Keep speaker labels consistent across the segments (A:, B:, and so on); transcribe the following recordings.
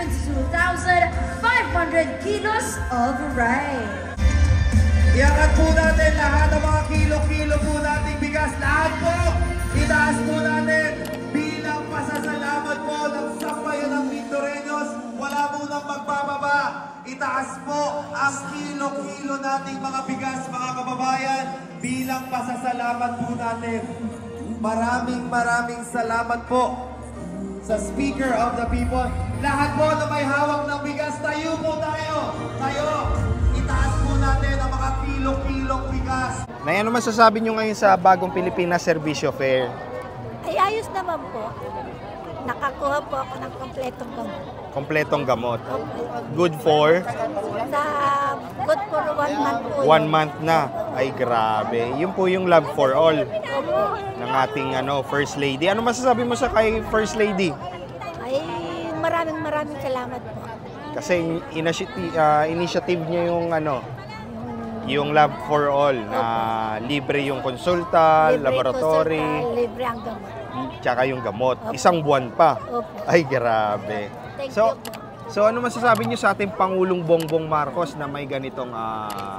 A: 72,500 kilos of rice.
B: Iangat po natin lahat ng mga kilo-kilo po nating bigas. Lahat po, itaas po natin bilang pasasalamat po ng sambayan ng Mindoreños. Wala po nang magbababa. Itaas po ang kilo-kilo nating mga bigas, mga kababayan, bilang pasasalamat po natin. Maraming salamat po sa Speaker of the People. Lahat po na may hawak ng bigas, tayo po tayo. Tayo, itaas po natin ang mga kilo-kilong bigas.
C: Nay, ano masasabi nyo ngayon sa bagong Pilipinas Servisyo Fair?
D: Ay, ayos naman po. Nakakuha po ako ng kompletong gamot.
C: Kompletong gamot. Good for?
D: Good for 1 month po.
C: 1 month na. Ay, grabe. Yun po yung love for all ng ating First Lady. Ano masasabi mo sa kay First Lady?
D: Ay, maraming salamat po.
C: Kasi initiative niya yung love for all na libre yung konsulta, laboratory,
D: libre ang gamot.
C: Tsaka yung gamot. Isang buwan pa. Ay, grabe. So ano masasabi niyo sa ating Pangulong Bongbong Marcos na may ganitong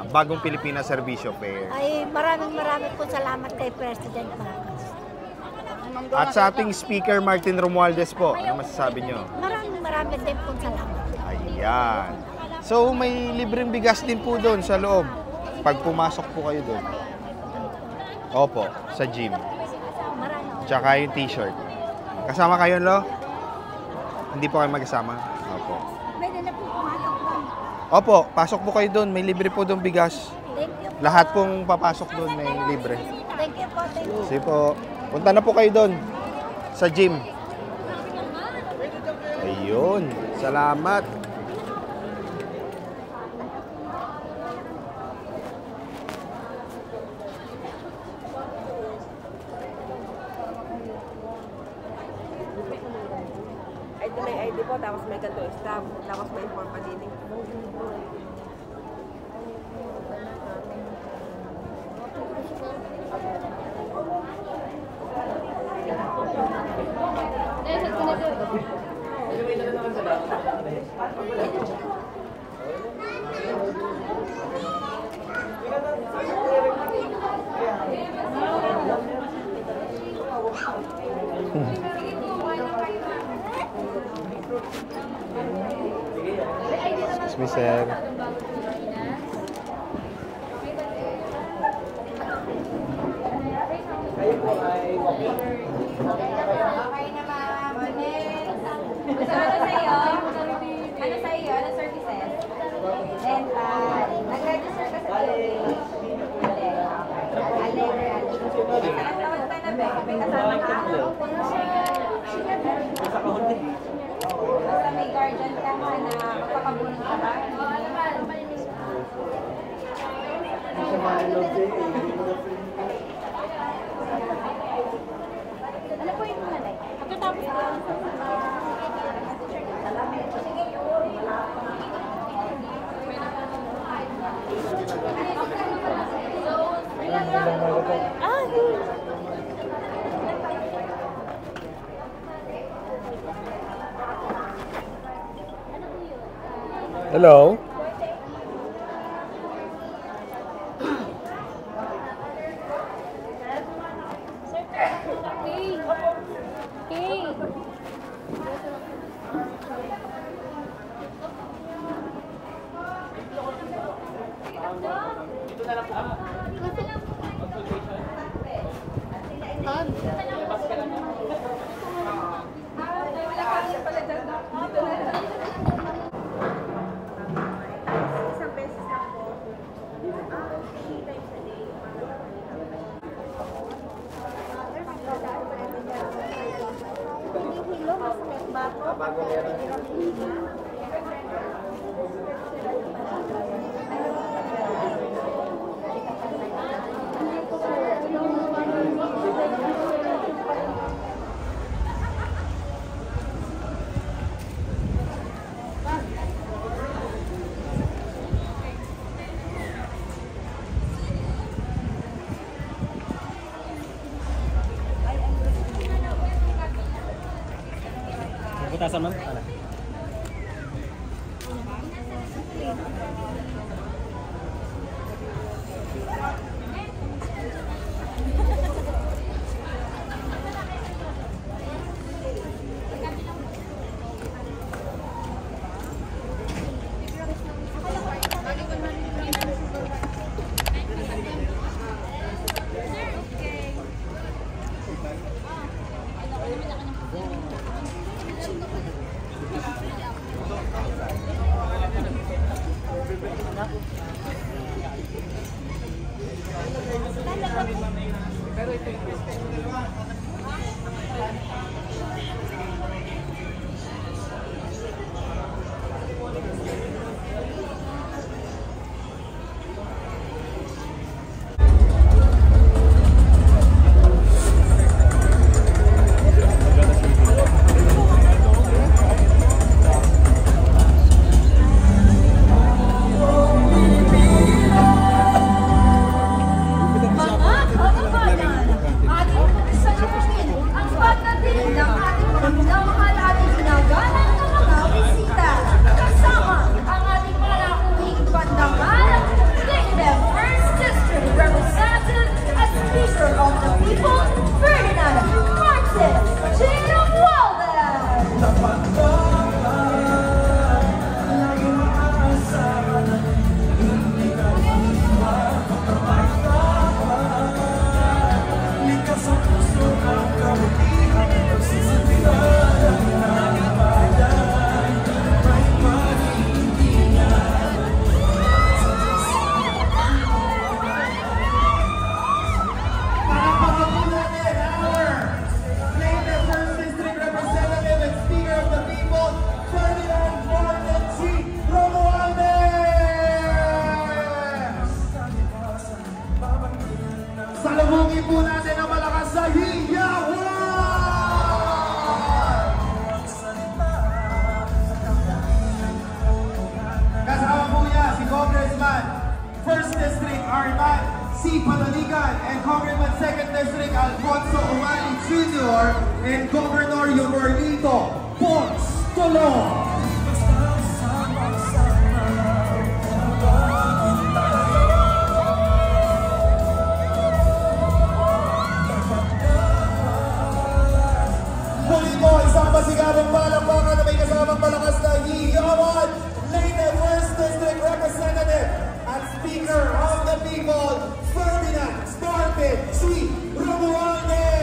C: bagong Pilipinas Servisyo Fair?
D: Ay, maraming po salamat kay President Marcos.
C: At sa ating Speaker Martin Romualdez po, ano masasabi niyo?
D: Maraming din po salamat.
C: Ayan. So may libreng bigas din po doon sa loob. Pag pumasok po kayo doon. Opo, sa gym. Tsaka yung t-shirt. Kasama kayo, Lo? Hindi po kayo magkasama? Opo. Opo, pasok po kayo doon. May libre po doon bigas. Lahat pong papasok doon may libre.
D: Thank you po.
C: Sige po. Punta na po kayo doon. Sa gym. Ayun. Salamat.
E: May ID po, tapos may kanto staff, tapos may form panini.
C: Excuse me, sir.
F: Okay na, ma'am. So, ano sa'yo? Ano sa'yo? Ano services? Dental. Nag-register ka sa POA? Saan tawag tayo na ba? May kasama ka? Basta may guardian ka na magpapabunod ka ba? Ano po yung mga like? Pagkatapos ko.
C: Hello?
G: Putasan, ma'am? Ano?
B: Congressman C. Panaligan, and Congressman 2nd District Alfonso Umali Jr. and Governor Yorlito Pons Tolong. Muli po, isang masigabong palakpakan na may kasamang malakas na hiyawan, Leyte 1st District Representative at Speaker of the People, Ferdinand Martin C. Romualdez.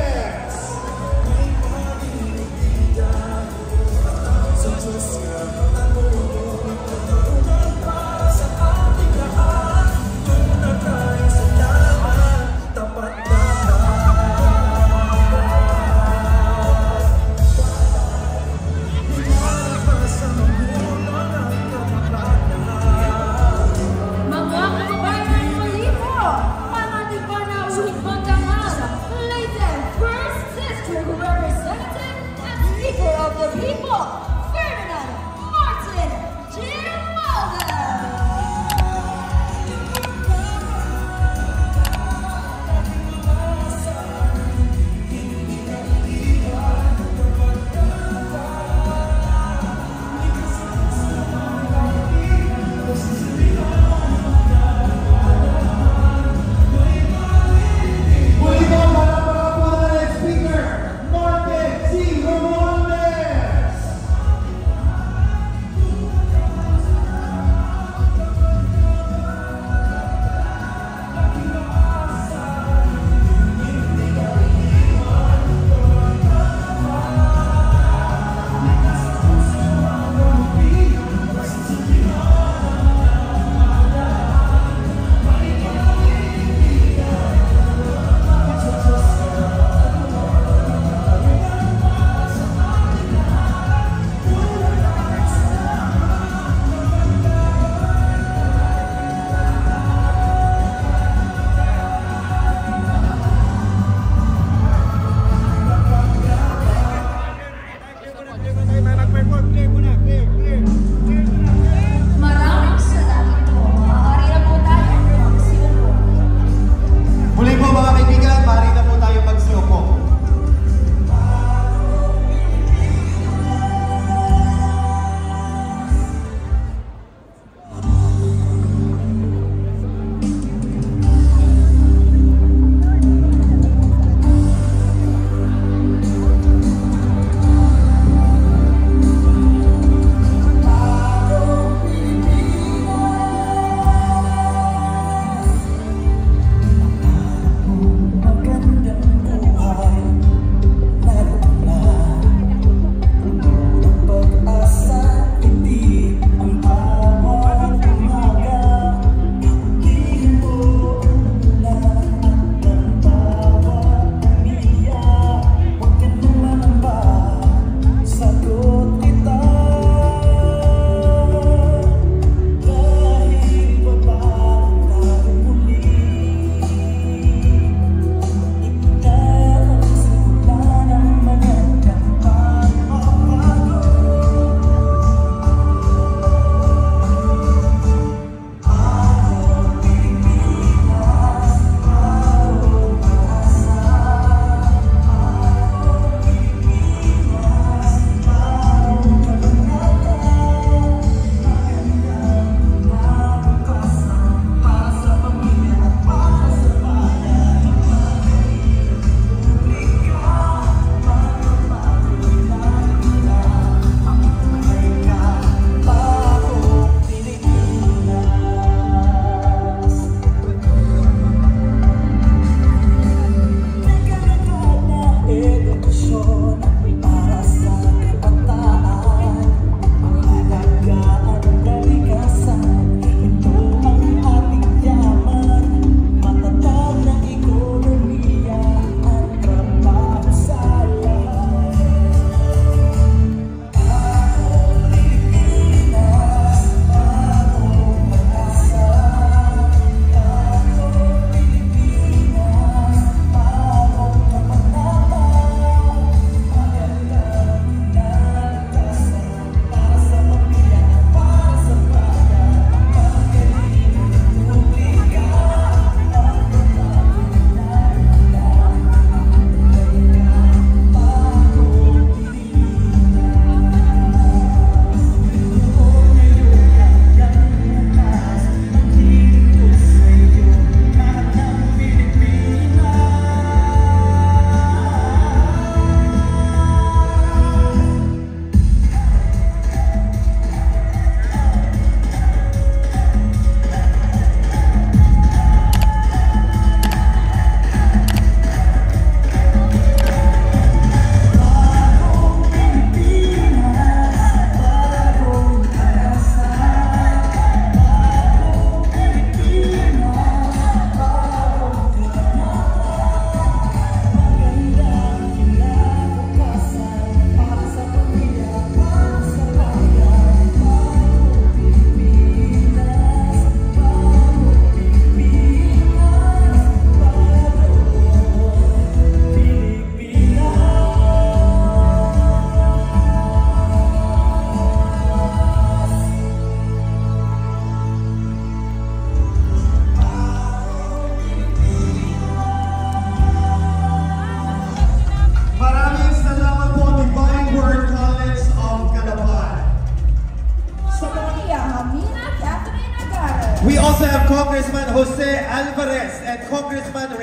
B: We also have Congressman Jose Alvarez and Congressman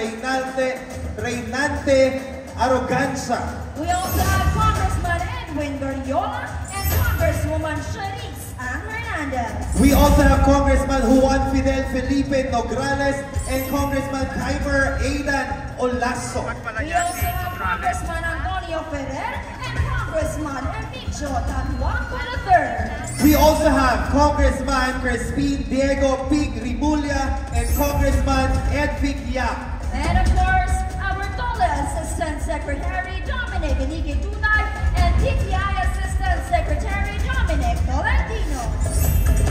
B: Reynante Arroganza.
A: We also have Congressman Edwin Guardiola and Congresswoman Sharice Ann Hernandez.
B: We also have Congressman Juan Fidel Felipe Nograles and Congressman Khyber Aidan Olaso.
A: We also have Congressman Antonio Ferrer and Congressman Emilio Taluaco III.
B: We also have Congressman Crispin Diego Pig Rimulya and Congressman Edvic Yap.
A: And of course, our TOLA Assistant Secretary Dominic Enrique Tunay and TTI Assistant Secretary Dominic Tolentino.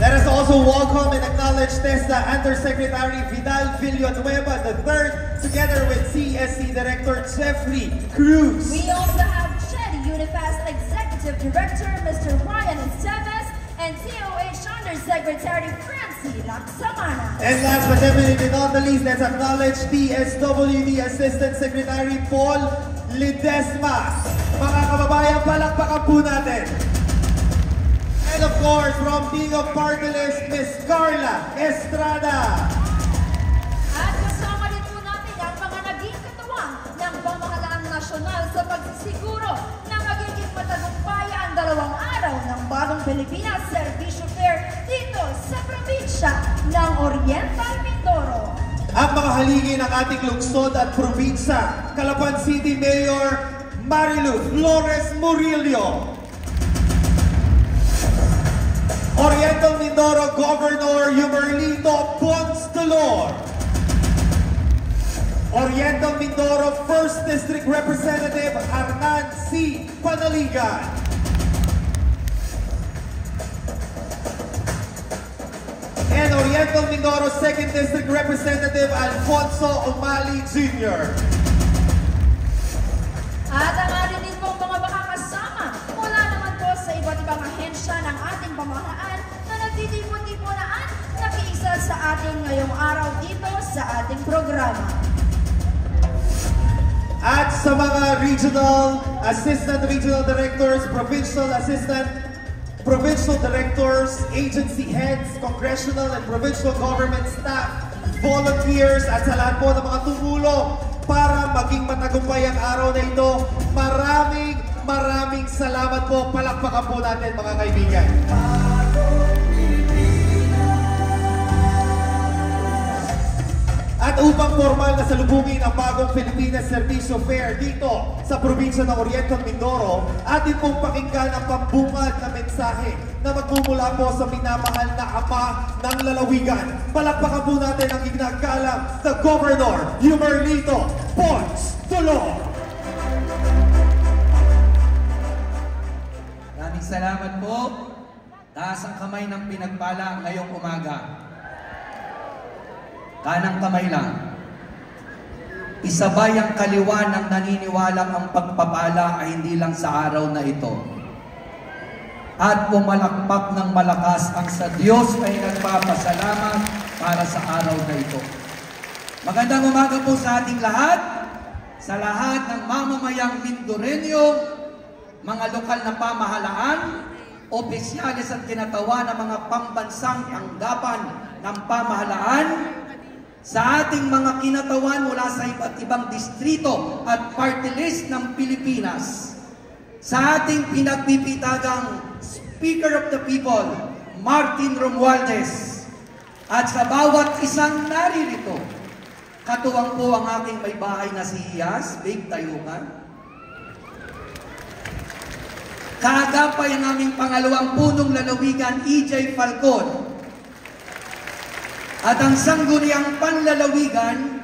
B: Let us also welcome and acknowledge TESDA Undersecretary Vidal Villanueva III together with CSC Director Jeffrey Cruz.
A: We also have Shed Unifast Executive Director Mr. Ryan Esteves and COH Undersecretary Francie Laksamana.
B: And last but definitely not the least, let's acknowledge TSWD Assistant Secretary Paul Ledesma. Mga kababayan, palakpakan po natin. And of course, from being a party list, Miss Carla Estrada.
A: At kasama din po natin ang mga naging katuwang ng pamahalaang nasyonal sa pagsisiguro na magiging matagumpay ang 2 araw ng Bagong Pilipinas Servisyo Fair dito sa probinsya ng Oriental Mindoro.
B: Ang mga haligi ng ating lungsod at probinsya, Calapan City Mayor Marilu Flores Murillo. Oriental Mindoro Governor Yumerlito Pons Dolor. Oriental Mindoro 1st District Representative Arnan C. Panaligan. And Oriental Mindoro 2nd District Representative Alfonso Umali Jr.
A: At ang atin din pong mga makakasama mula naman po sa iba't ibang ahensya ng ating pamahalaan na nagtitipon-tiponaan nakiisa sa ating ngayong araw dito sa ating programa.
B: At sa mga regional, assistant regional directors, provincial directors, agency heads, congressional and provincial government staff, volunteers, at sa lahat po ng mga tumulo para maging matagumpay ang araw na ito. Maraming salamat po. Palakpakan po natin mga kaibigan. At upang formal na salubungin ang Bagong Pilipinas Servisyo Fair dito sa probinsya ng Oriental Mindoro, atin pong pakinggan ang pambungad na mensahe na magmumula po sa minamahal na ama ng lalawigan. Palakpakan po natin ang iginagalang the Governor Yumerlito Pons Dolor.
G: Maraming salamat po. Taas ang kamay ng pinagpala ngayong umaga. Kanang kamay lang. Isabay ang kaliwa ng naniniwalang ang pagpapala ay hindi lang sa araw na ito. At pumalakpak ng malakas ang sa Diyos ay nagpapasalamat para sa araw na ito. Magandang umaga po sa ating lahat, sa lahat ng mamamayang Mindoreño, mga lokal na pamahalaan, opisyales at kinatawan ng mga pambansang tanggapan ng pamahalaan, sa ating mga kinatawan mula sa iba't ibang distrito at party list ng Pilipinas, sa ating pinagpipitagang Speaker of the People, Martin Romualdez, at sa bawat isang naririto, katuwang po ang aking may bahay na si Iyas, Big Tayukan. Kaagapay ang aming pangalawang punong lalawigan, EJ Falcon. At ang sangguniang panlalawigan,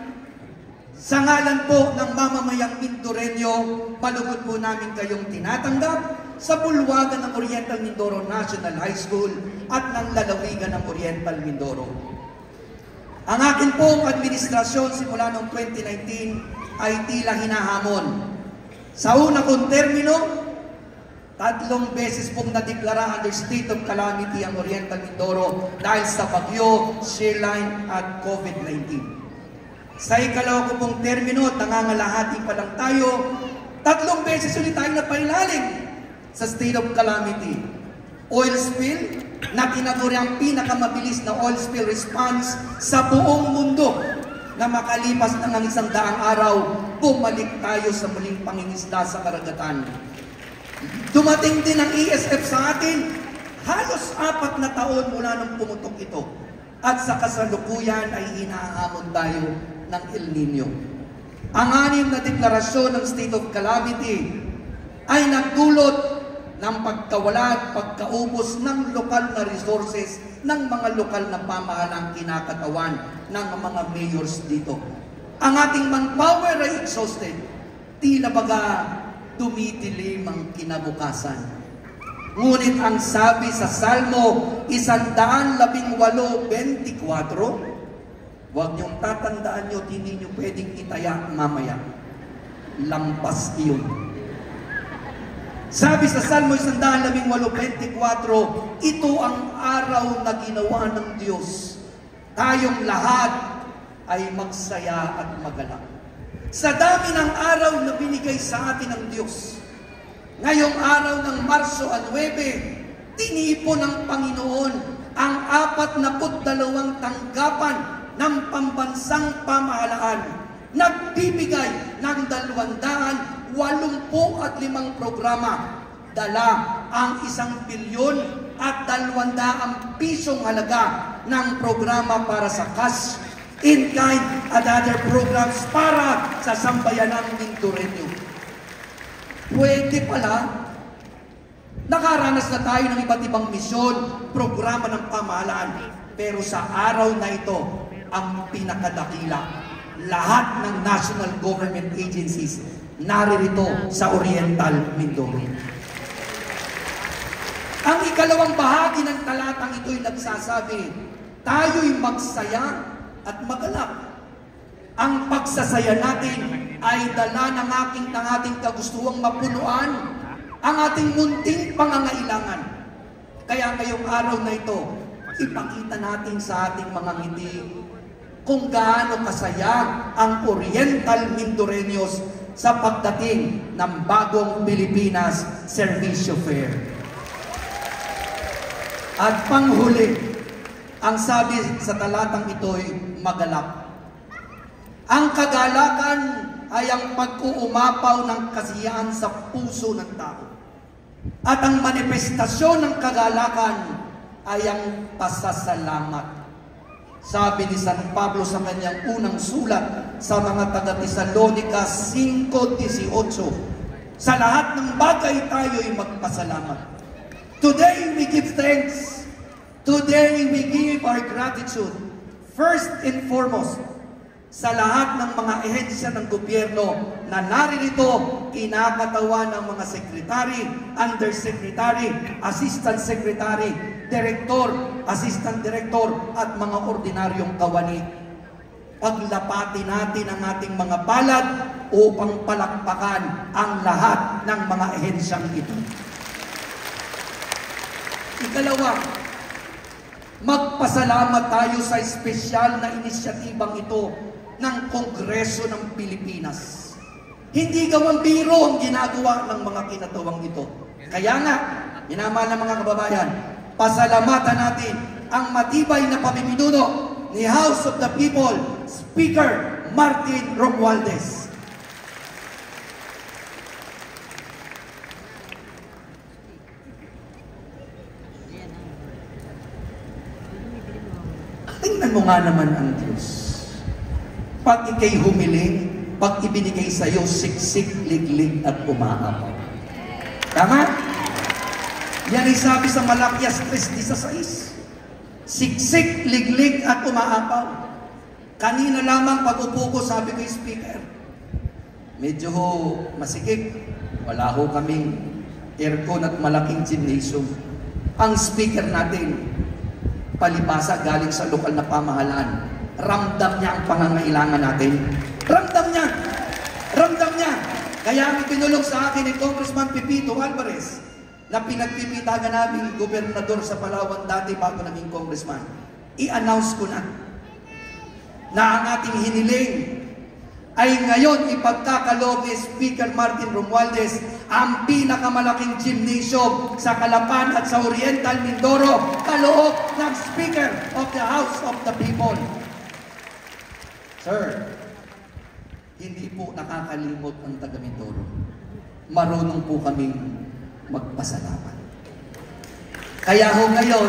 G: sa ngalan po ng mamamayang Mindoreño, palugod po namin kayong tinatanggap sa bulwagan ng Oriental Mindoro National High School at ng lalawigan ng Oriental Mindoro. Ang akin pong administrasyon simula noong 2019 ay tila hinahamon. Sa una kong termino, 3 beses pong nadeklara under state of calamity ang Oriental Mindoro dahil sa bagyo, shearline at COVID-19. Sa ikalawa ko pong termino, nangangalahati pa lang tayo, 3 beses ulit tayo napailalim sa state of calamity. Oil spill, na tinaguri ang pinakamabilis na oil spill response sa buong mundo, na makalipas ng 100 araw, bumalik tayo sa muling pangingisda sa karagatan. Dumating din ang ESF sa atin, halos 4 na taon mula nang pumutok ito. At sa kasalukuyan ay inahamon tayo ng El Nino. Ang 6 na deklarasyon ng state of calamity ay nagdulot ng pagkawala at pagkaubos ng lokal na resources ng mga lokal na pamahalang kinakatawan ng mga mayors dito. Ang ating manpower ay exhausted. Tila baga dumitilim ang kinabukasan. Ngunit ang sabi sa Salmo 118:24, huwag niyong tatandaan nyo, hindi nyo pwedeng itaya mamaya. Lampas iyon. Sabi sa Salmo 118:24, ito ang araw na ginawa ng Diyos. Tayong lahat ay magsaya at magalak. Sa dami ng araw na binigay sa atin ng Diyos, ngayong araw ng Marso 9, tinipon ng Panginoon ang 42 tanggapan ng pambansang pamahalaan. Nagbibigay ng 285 programa. Dala ang 1 bilyon at 200 pisong halaga ng programa para sa cash, in-kind at other programs para sa sambayanang Mindoreño. Pwede pala, nakaranas na tayo ng iba't ibang misyon, programa ng pamahalaan. Pero sa araw na ito, ang pinakadakila, lahat ng national government agencies naririto sa Oriental Mindoro. Ang ikalawang bahagi ng talatang ito'y nagsasabi, tayo'y magsaya at magalak. Ang pagsasaya natin ay dala ng ating kagustuhang mapunuan ang ating munting pangangailangan. Kaya ngayong araw na ito, ipakita natin sa ating mga ngiti kung gaano kasaya ang Oriental Mindoreños sa pagdating ng bagong Pilipinas Servisyo Fair. At panghuli, ang sabi sa talatang ito'y magalak. Ang kagalakan ay ang pag-uumapaw ng kasiyahan sa puso ng tao. At ang manifestasyon ng kagalakan ay ang pasasalamat. Sabi ni San Pablo sa kanyang unang sulat sa mga taga-Tesalonica 5:18, sa lahat ng bagay tayo'y magpasalamat. Today we give thanks. Today we give our gratitude. First and foremost, sa lahat ng mga ehensya ng gobyerno na naririto, kinakatawan ng mga sekretary, undersecretary, assistant secretary, direktor, assistant director, at mga ordinaryong kawani. Paglapati natin ang ating mga palad upang palakpakan ang lahat ng mga ehensyang ito. Ikalawa, magpasalamat tayo sa espesyal na inisyatibang ito ng Kongreso ng Pilipinas. Hindi gawang biro ang ginagawa ng mga kinatawang ito. Kaya nga, minamahal na mga kababayan, pasalamatan natin ang matibay na pamiminuno ni House of the People, Speaker Martin Romualdez. Tingnan mo nga naman ang Diyos. Pag ikay humiling, pag ibinigay sa iyo, siksik, liglig, at umaapaw. Tama? Yan ay sabi sa Malakias 3:16. Siksik, liglig, at umaapaw. Kanina lamang pag-upo ko, sabi ko, Speaker, medyo masikip. Wala ho kaming aircon at malaking gymnasium. Ang speaker natin, palibasa galing sa lokal na pamahalaan. Ramdam niya ang pangangailangan natin. Ramdam niya! Ramdam niya! Kaya ang pinulong sa akin ni Congressman Pepito Alvarez na pinagpipitagan namin gobernador sa Palawan dati bago naging congressman. I-announce ko na ang ating hiniling ay ngayon ipagkakaloob ni Speaker Martin Romualdez ang pinakamalaking gymnasium sa Calapan at sa Oriental Mindoro, loob ng Speaker of the House of the People. Sir, hindi po nakakalimot ang taga Mindoro. Marunong po kaming magpasalamat. Kaya ho ngayon,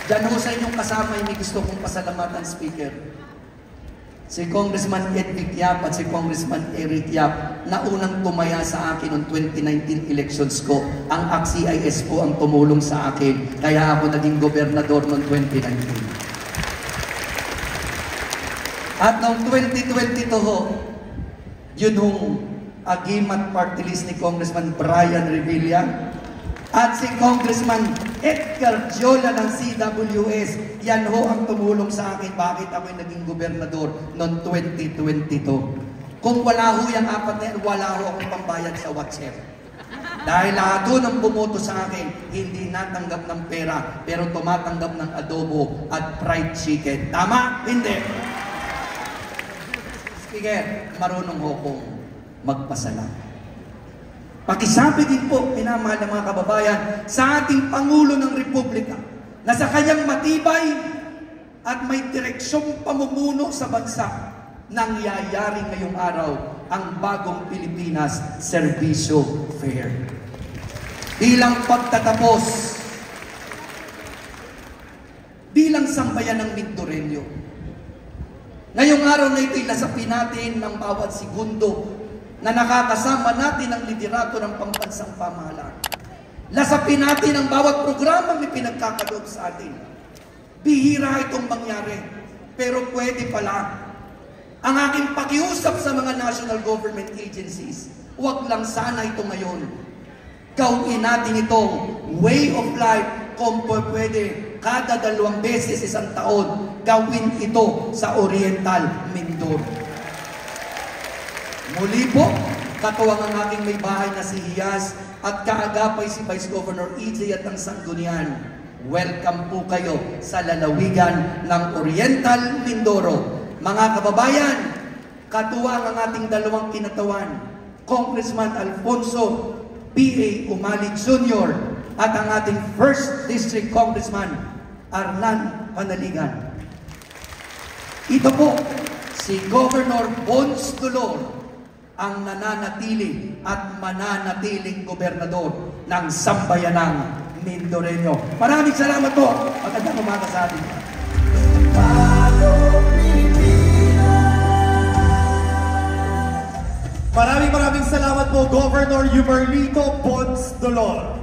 G: dyan ho sa inyong kasama, may gusto kong pasalamatan, Speaker. Si Congressman Edvic Yap at si Congressman Eric Yap na unang tumaya sa akin noong 2019 elections ko. Ang ACT-CIS po ang tumulong sa akin. Kaya ako naging gobernador noong 2019. At noong 2022 ho, yun hong agimat party list ni Congressman Brian Revilla at si Congressman Edgar Jola ng CWS. Yan ho ang tumulong sa akin bakit ako naging gobernador noong 2022. Kung wala ho yung apat na yan, wala ho akong pambayad sa WhatsApp. Dahil lahat ho ng bumoto sa akin, hindi natanggap ng pera, pero tumatanggap ng adobo at fried chicken. Tama? Hindi. Speaker, marunong ho kong magpasalamat. Pakisabi din po, minamahal ng mga kababayan, sa ating Pangulo ng Republika, na sa kanyang matibay at may direksyong pamumuno sa bansa, nangyayari ngayong araw ang bagong Pilipinas Serbisyo Fair. Bilang pagtatapos, bilang sambayan ng Mindoreño, ngayong araw na ito'y lasapin natin ng bawat segundo na nakakasama natin ang liderato ng pambansang pamahalaan. Lasapin natin ang bawat programa may pinagkakaloob sa atin. Bihira itong mangyari, pero pwede pala. Ang aking pakiusap sa mga national government agencies, huwag lang sana ito ngayon. Gawin natin itong way of life kung pwede kada 2 beses isang taon. Gawin ito sa Oriental Mindoro. Muli po, katuwang ang aking may bahay na si Hiyas at kaagapay si Vice Governor EJ at ang Sanggunian. Welcome po kayo sa lalawigan ng Oriental Mindoro. Mga kababayan, katuwang ang ating 2 kinatawan, Congressman Alfonso P.A. Umali Jr. at ang ating 1st District Congressman Arlan Panaligan. Ito po, si Governor Bons Dolor, ang nananatili at mananatiling gobernador ng sambayanang Mindoreño. Maraming salamat po. Magandang umaga sa atin.
B: Maraming salamat po, Governor Yumerlito Bons Dolor.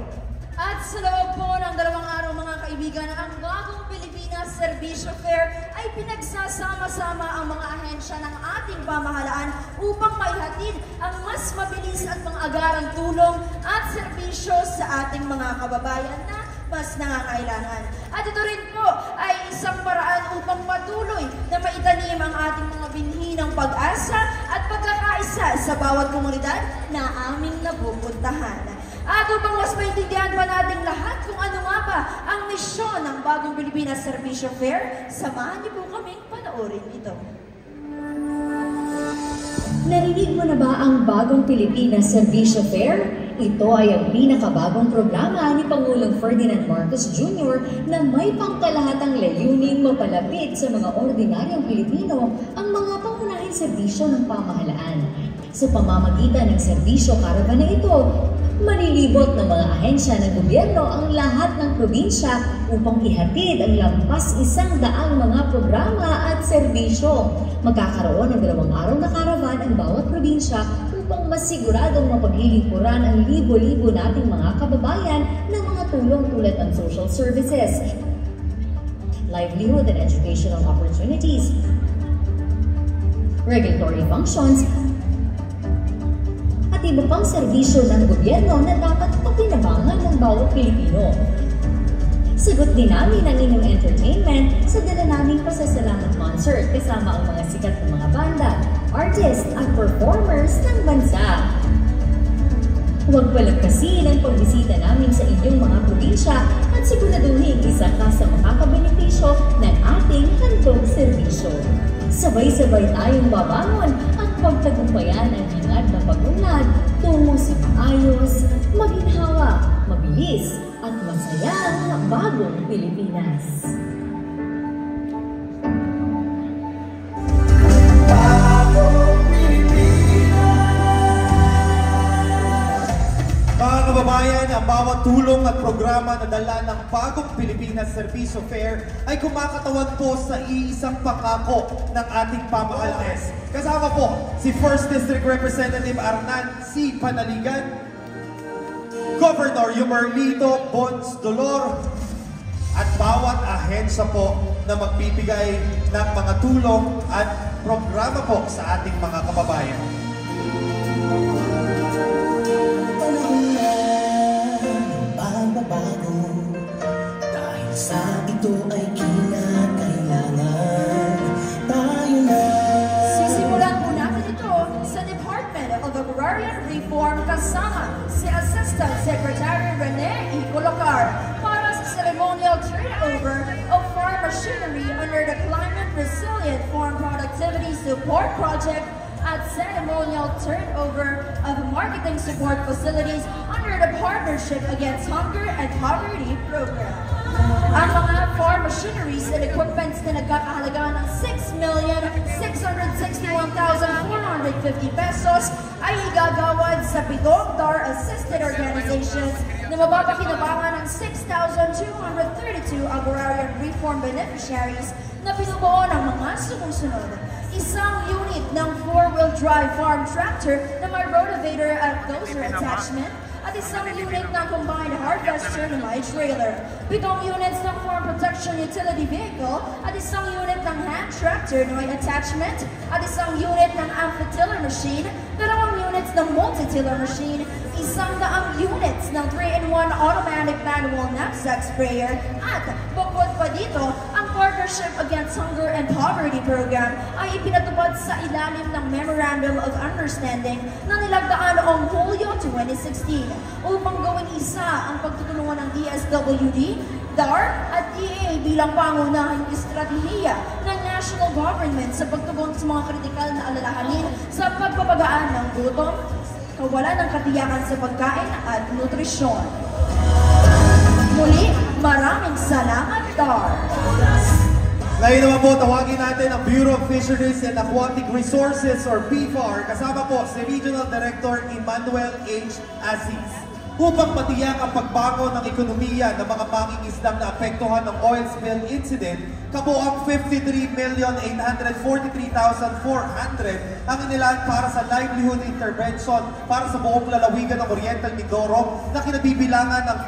A: At sa loob po ng 2 araw, mga kaibigan, ang bagong Pilipinas Serbisyo Fair ay pinagsasama-sama ang mga ahensya ng ating pamahalaan upang maihatid ang mas mabilis at mga agarang tulong at serbisyo sa ating mga kababayan na mas nangangailangan. At ito rin po ay isang paraan upang patuloy na maitanim ang ating mga binhi ng pag-asa at pagkakaisa sa bawat komunidad na aming napupuntahan. At upang mas maintindihan pa natin lahat kung ano nga ba ang misyon ng bagong Pilipinas Serbisyo Fair, samahan niyo po kaming panoorin ito.
H: Narinig mo na ba ang bagong Pilipinas Serbisyo Fair? Ito ay ang pinakabagong programa ni Pangulong Ferdinand Marcos Jr. na may pangkalahatang layuning mapalapit sa mga ordinaryong Pilipino ang mga pangunahing serbisyo ng pamahalaan. Sa pamamagitan ng serbisyo karavan na ito, manilibot ng mga ahensya ng gobyerno ang lahat ng probinsya upang ihatid ang lampas 100 mga programa at serbisyo. Magkakaroon ng 2 araw na karavan ang bawat probinsya upang masiguradong mapaglilingkuran ang libo-libo nating mga kababayan ng mga tulong tulad ng social services, livelihood and educational opportunities, regulatory functions, at iba pang serbisyo ng gobyerno na dapat papinabangan ng bawat Pilipino. Sagot din namin ang inyong entertainment sa dala naming pasasalamat concert kasama ang mga sikat na mga banda, artists at performers ng bansa. Huwag palagpasin ang pagbisita namin sa inyong mga probinsya at siguraduhin isa ka sa makakabenepisyo ng ating handog serbisyo. Sabay-sabay tayong babangon at pagtagumpayan ang hangad na pag-unlad tungo sa maayos, maginhawa, mabilis at masaya kababayang bagong Pilipinas.
B: Mga kababayan, ang bawat tulong at programa na dala ng Bagong Pilipinas Servicio Fair ay kumakatawan po sa iisang pangako ng ating pamahalaan. Kasama po si 1st District Representative Arnan C. Panaligan, Governor Yumerlito Bons Dolor, at bawat ahensya po na magbibigay ng mga tulong at programa po sa ating mga kababayan.
I: Bago dahil sa ito ay kinakailangan tayo na.
A: Sisimulan po natin ito sa Department of Agrarian Reform kasama si Assistant Secretary Rene E. Colocar para sa ceremonial turnover of farm machinery under the Climate Resilient Farm Productivity Support Project at ceremonial turnover of marketing support facilities under the Partnership Against Hunger and Poverty Program. Ang mga farm machineries and equipments na nagkakahalaga ng 6,661,450 pesos ay igagawad sa pitong DAR-assisted organizations na mapapakinabangan ng 6,232 agrarian reform beneficiaries na pinubuo ng mga sumusunod. Isang unit ng 4-wheel drive farm tractor na may rotavator at dozer attachment at isang unit ng combined harvester na may trailer. 7 units ng farm protection utility vehicle at isang unit ng hand tractor na may attachment at isang unit ng amphitiller machine, 2 units ng multitiller machine, 100 units ng 3-in-1 automatic manual knapsack sprayer at bukod pa dito, ang Partnership Against Hunger and Poverty Program ay ipinatupad sa ilalim ng Memorandum of Understanding na nilagdaan noong Hulyo 2016 upang gawing isa ang pagtutulungan ng DSWD, DAR at DA bilang pangunahing estratehiya ng national government sa pagtugon sa mga kritikal na alalahanin sa pagpapagaan ng gutom, kawalan ng katiyakan sa pagkain at nutrisyon. Muli, maraming salamat, DAR!
B: Ngayon naman po, tawagin natin ang Bureau of Fisheries and Aquatic Resources or BFAR. Kasama po si Regional Director Emmanuel H. Aziz. Upang matiyak ang pagbago ng ekonomiya ng mga mangingisdang na apektuhan ng oil spill incident, kabuang 53,843,400 ang inilaan para sa livelihood intervention para sa buong lalawigan ng Oriental Mindoro na kinabibilangan ng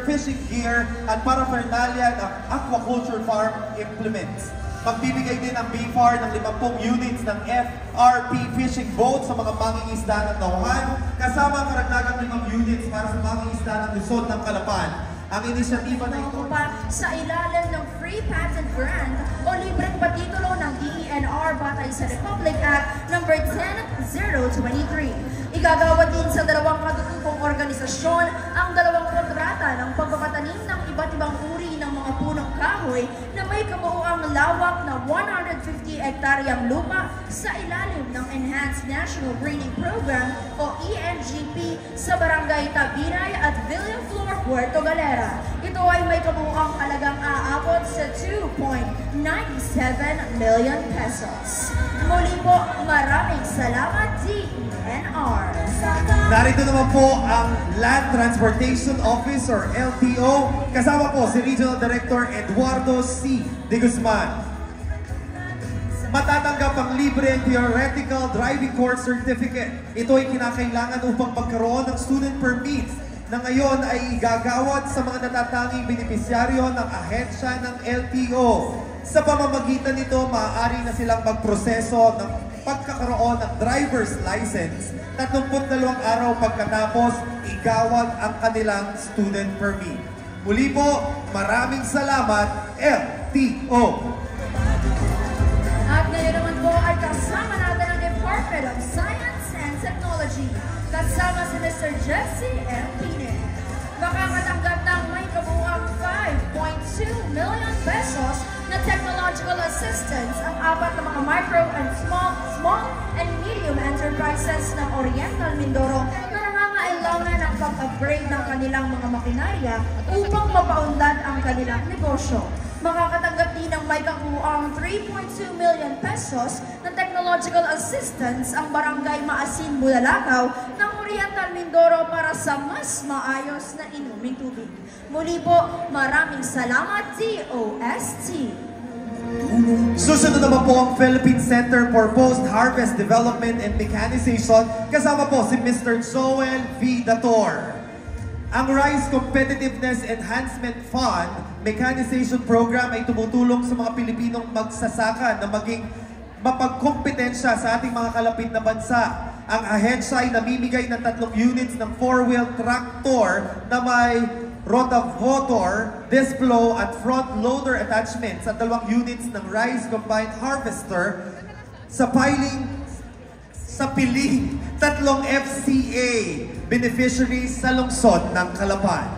B: fishing gear at paraphernalia ng aquaculture farm implements. Magbibigay din ang BFAR ng 50 units ng FRP fishing boat sa mga mangingisda ng Nauhan, kasama ang karagdagang 5 units para sa mangingisda ng Luzon ng Calapan. Ang inisyatiba na ito
A: sa ilalim ng Free Patent Grant o libreng patitulo ng DENR batay sa Republic Act No. 10-023. Igagawa din sa 2 katutubong organisasyon ang 2 kontrata ng pagpapatanim ng iba't ibang uri ng mga punong kahoy na may kabuuang lawak na 150 hektaryang lupa sa ilalim ng Enhanced National Breeding Program o ENGP sa Barangay Tabiray at Villaflor, Puerto Galera. Ito ay may kabuuang halagang aabot sa 2.97 million pesos. Muli po, maraming salamat DENR.
B: Narito naman po ang Land Transportation Office or LTO. Kasama po si Regional Director Eduardo C. De Guzman. Matatanggap ang libre theoretical driving course certificate. Ito ay kinakailangan upang magkaroon ng student permits na ngayon ay igagawad sa mga natatanging benepisyaryo ng ahensya ng LTO. Sa pamamagitan nito, maaari na silang magproseso ng pagkakaroon ng driver's license 32 araw pagkatapos igawad ang kanilang student permit. Muli po, maraming salamat, LTO!
A: At ngayon naman po ay kasama natin ang Department of Science and Technology. Kasama si Mr. Jesse M. Pine. Makakatanggap ng may kabuuang 5.2 million pesos na technological assistance ang 4 na mga micro and small and medium enterprises ng Oriental Mindoro na nangangailangan kinakailangan ang pag-upgrade ng kanilang mga makinarya upang mapaunlad ang kanilang negosyo. Makakatanggap din ng may kakuang 3.2 million pesos na technological assistance ang Barangay Maasin, Bulalakaw ng Oriental Mindoro para sa mas maayos na inuming tubig. Muli po, maraming salamat, DOST.
B: Susunod naman po ang Philippine Center for Post-Harvest Development and Mechanization. Kasama po si Mr. Joel V. Dator. Ang Rice Competitiveness Enhancement Fund Mechanization Program ay tumutulong sa mga Pilipinong magsasaka na maging mapagkompetensya sa ating mga kalapit na bansa. Ang ahensya ay namimigay ng 3 units ng 4-wheel tractor na may rotavator, disc flow at front loader attachments at 2 units ng rice combined harvester sa piling sa 3 FCA beneficiaries sa lungsod ng Calapan.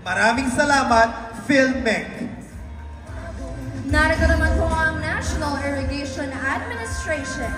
B: Maraming salamat, PhilMec.
A: Narito naman po ang National Irrigation Administration.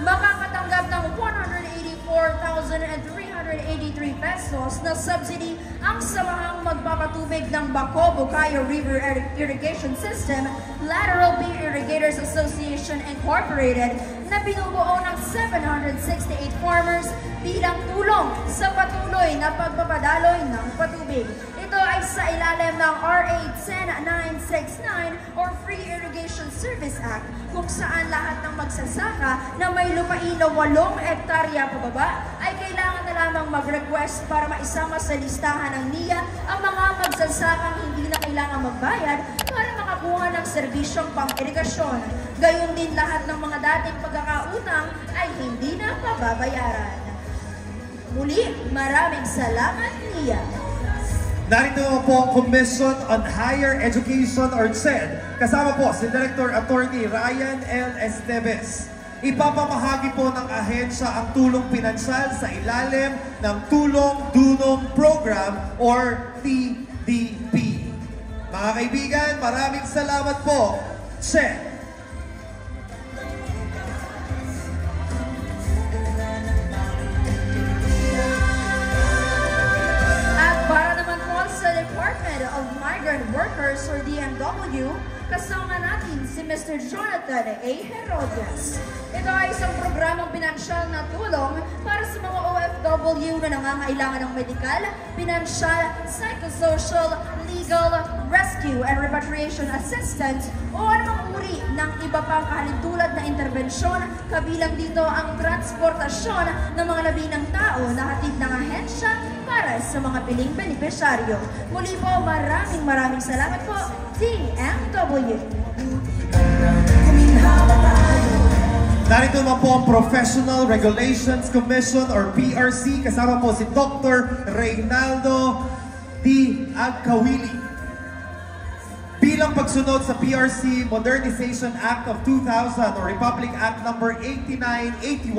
A: Makakatanggap ng 184,383 pesos na subsidy ang samahang magpapatubig ng Baco Bucayo River Irrigation System Lateral Bay Irrigators Association Incorporated na binubuo ng 768 farmers bilang tulong sa patuloy na pagpapadaloy ng patubig. Ito ay sa ilalim ng RA 10969 or Free Irrigation Service Act, kung saan lahat ng magsasaka na may lupain na 8 hektarya pababa ay kailangan na lamang mag-request para maisama sa listahan ng NIA ang mga magsasakang hindi na kailangan magbayad para makakuha ng serbisyong pang-irigasyon. Gayon din lahat ng mga dating pagkakautang ay hindi na pababayaran. Muli, maraming salamat, NIA.
B: Narito naman po ang Commission on Higher Education or CHED. Kasama po si Director Attorney Ryan L. Esteves. Ipapamahagi po ng ahensya ang tulong pinansyal sa ilalim ng Tulong Dunong Program or TDP. Mga kaibigan, maraming salamat po, CHED.
A: Department of Migrant Workers or DMW, kasama natin si Mr. Jonathan A. Herodias. Ito ay isang programang pinansyal na tulong para sa mga OFW na nangangailangan ng medikal, pinansyal, psychosocial, legal, rescue, and repatriation assistance o anumang uri ng iba pang kahalintulad na intervensyon, kabilang dito ang transportasyon ng mga labinang tao na hatid ng ahensya para sa mga piling benepisyaryo. Muli po, maraming salamat po, DMW.
B: Narito naman po ang Professional Regulations Commission or PRC. Kasama po si Dr. Reynaldo D. Agkawili. Bilang pagsunod sa PRC Modernization Act of 2000 or Republic Act No. 8981,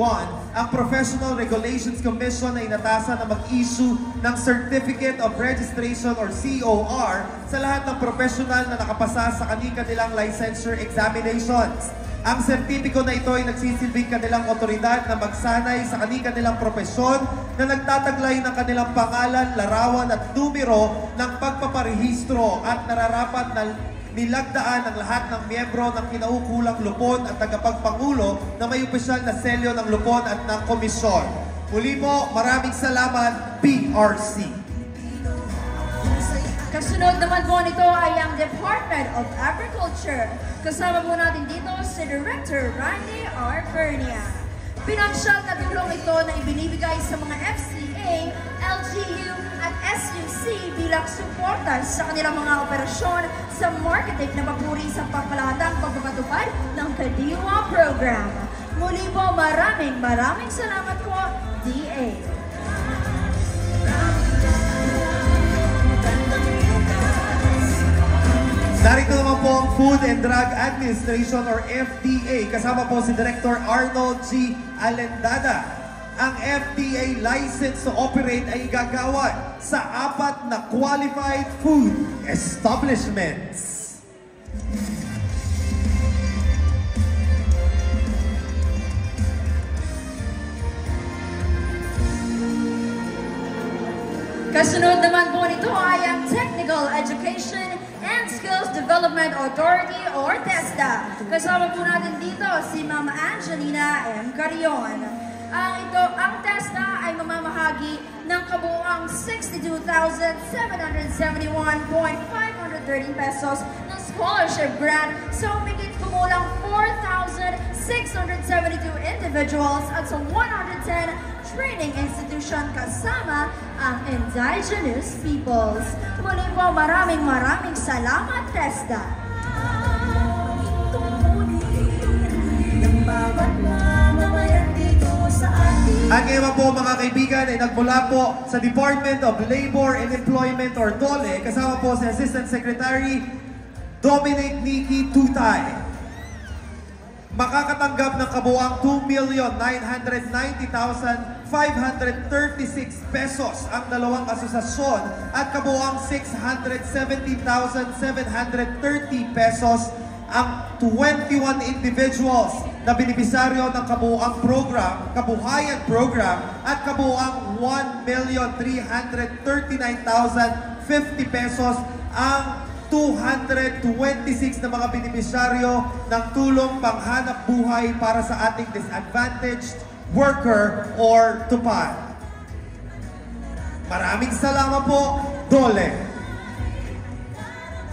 B: ang Professional Regulations Commission ay inatasan na mag-issue ng Certificate of Registration or COR sa lahat ng professional na nakapasa sa kanilang licensure examinations. Ang sertipiko na ito ay nagsisilbing kanilang otoridad na magsanay sa kanilang profesyon na nagtataglay ng kanilang pangalan, larawan at numero ng pagpaparehistro at nararapat na nilagdaan ang lahat ng miyembro ng kinaukulang lupon at tagapagpangulo na may opisyal na selyo ng lupon at ng komisyon. Muli mo, maraming salamat, PRC.
A: Kasunod naman po nito ay ang Department of Agriculture. Kasama po natin dito si Director Randy R. Pernia. Pinansyal na tulong ito na ibinibigay sa mga FCA, LGU at SUC bilang suporta sa kanilang mga operasyon sa marketing na papuri sa pangkalahatang pagpapatupad ng Kadiwa Program. Muli po, maraming salamat po, DA.
B: Narito naman po ang Food and Drug Administration or FDA. Kasama po si Director Arnold G. Alendada. Ang FDA license to operate ay gagawa sa 4 na qualified food establishments.
A: Kasunod naman po nito ay ang Technical Education and Skills Development Authority or TESDA. Kasama po natin dito si Mama Angelina M. Carrion. Ang TESDA ay mamamahagi ng kabuuang 62,771.513 pesos ng scholarship grant sa umigit kumulang 4,672 individuals at sa 110 training institution kasama ang indigenous peoples. Muli po, maraming salamat, TESDA.
B: At ngayon po mga kaibigan ay nagmula po sa Department of Labor and Employment or DOLE, kasama po si Assistant Secretary Dominic Nicky Tutay. Makakatanggap ng kabuuang 2,990,536 pesos ang dalawang asosasyon at kabuuang 617,730 pesos ang 21 individuals na benepisaryo ng kabuuang program, kabuhayan program at kabuuang 1,339,050 pesos ang 226 na mga benepisaryo ng tulong panghanap buhay para sa ating disadvantaged worker or TUPAD. Maraming salamat po, DOLE.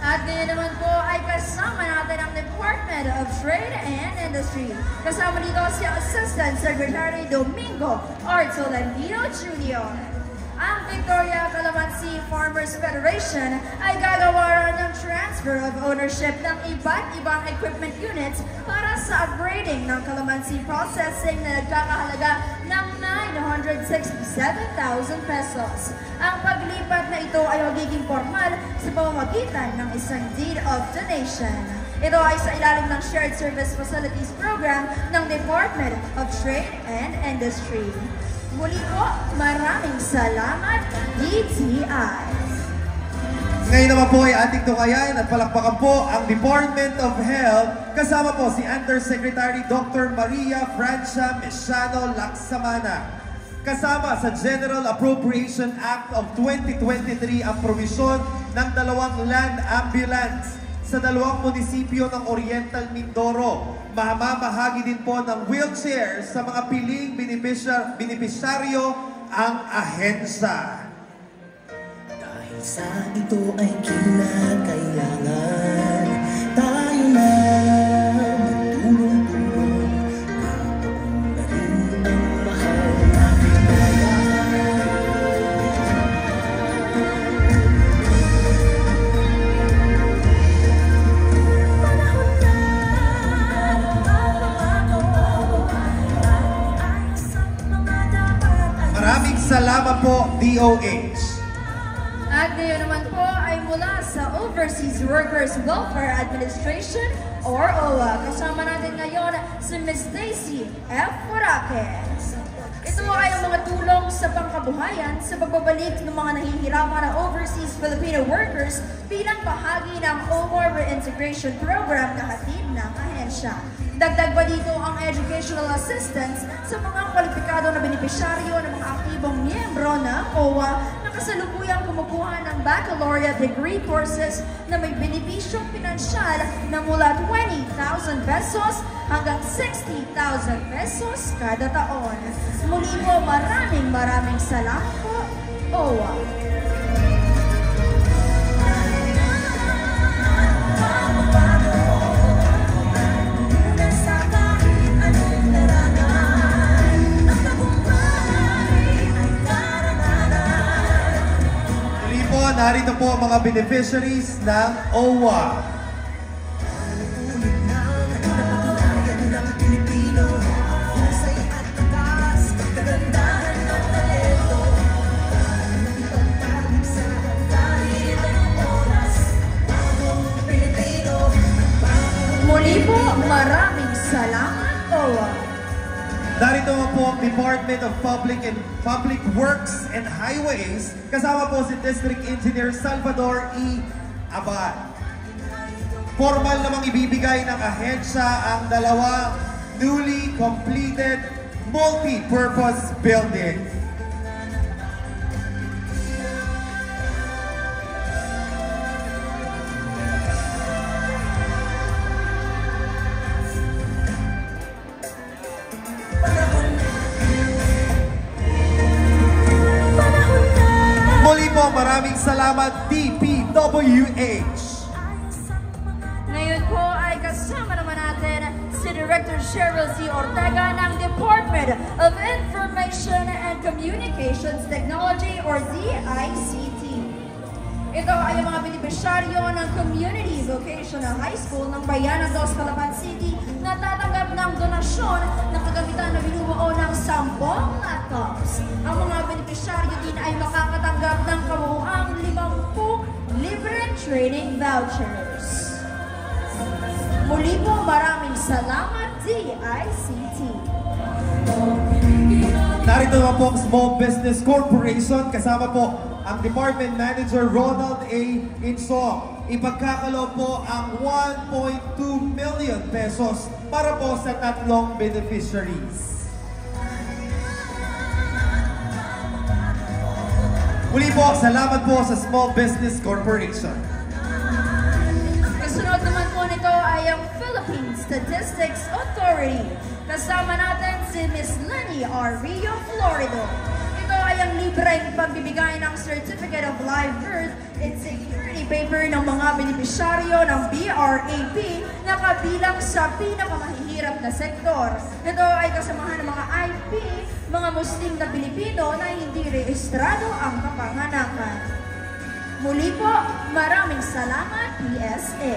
A: At ngayon naman po ay kasama natin ang Department of Trade and Industry. Kasama dito si Assistant Secretary Domingo R. Tolentino Jr. Ang Victoria Calamansi Farmers Federation ay gagawa ng transfer of ownership ng iba't ibang equipment units para sa upgrading ng calamansi processing na nagkakahalaga ng 967,000 pesos. Ang paglipat na ito ay magiging formal sa pamamagitan ng isang deed of donation. Ito ay sa ilalim ng Shared Service Facilities Program ng Department of Trade and Industry. Muli po, maraming salamat, DTI.
B: Ngayon naman po ay ating tukayan at palakpakan po ang Department of Health. Kasama po si Undersecretary Dr. Maria Francia Mesiano Laksamana. Kasama sa General Appropriation Act of 2023 ang provisyon ng 2 land ambulance sa 2 munisipyo ng Oriental Mindoro. Mamamahagi din po ng wheelchair sa mga piling benepisyaryo ang ahensya.
I: Dahil sa ito ay kinakailangan tayo na magtulong-tulong na rin ang mahal natin
B: Maraming salamat po, DOH.
A: At ngayon naman po ay mula sa Overseas Workers Welfare Administration or OWA. Kasama natin ngayon si Ms. Daisy F. Moraques. Ito ay ang mga tulong sa pangkabuhayan sa pagbabalik ng mga nahihirapan na overseas Filipino workers bilang bahagi ng OWA Reintegration Program na hatid ng ahensya. Dagdag pa dito ang educational assistance sa mga kwalipikado na benepisyaryo ng mga aktibong miyembro ng OWA na kasalukuyang kumukuha ng baccalaureate degree courses na may benepisyong pinansyal na mula 20,000 pesos hanggang 60,000 pesos kada taon. Muli po, maraming salamat po, OWA.
B: Narito po ang mga beneficiaries ng OWA.
A: Muli po, maraming salamat, OWA.
B: Narito po ang Department of Public Works and Highways. Kasama po si District Engineer Salvador E. Abad. Formal namang ibibigay ng ahensya ang 2 newly completed multi-purpose buildings. Pasasalamat DPWH.
A: Ngayon po ay kasama naman natin si Director Cheryl C. Ortega ng Department of Information and Communications Technology or DICT. Ito ay ang mga benepisyaryo ng Community Vocational High School ng Bayan ng Dos Calapan City na tatanggap ng donasyon ng kagamitan na binubuo ng 10 laptops. Ang mga benepisyaryo din ay makakatanggap ng kabuuang 50 libreng training vouchers. Muli po, maraming salamat, DICT.
B: Narito naman po ang Small Business Corporation. Kasama po ang Department Manager Ronald A. Insong. Ipagkakaloob po ang 1.2 million pesos para po sa 3 beneficiaries. Muli po, salamat po sa Small Business Corporation.
A: Kasunod naman po nito ay ang Philippine Statistics Authority. Kasama natin si Miss Lenny R. Rio Florido. Ito ay ang libreng pagbibigay ng Certificate of Live Birth and Security Paper ng mga benepisyaryo ng BRAP na kabilang sa pinakamahihirap na sektor. Ito ay kasamahan ng mga IP, mga Muslim na Pilipino na hindi rehistrado ang kapanganakan. Muli po, maraming salamat, PSA.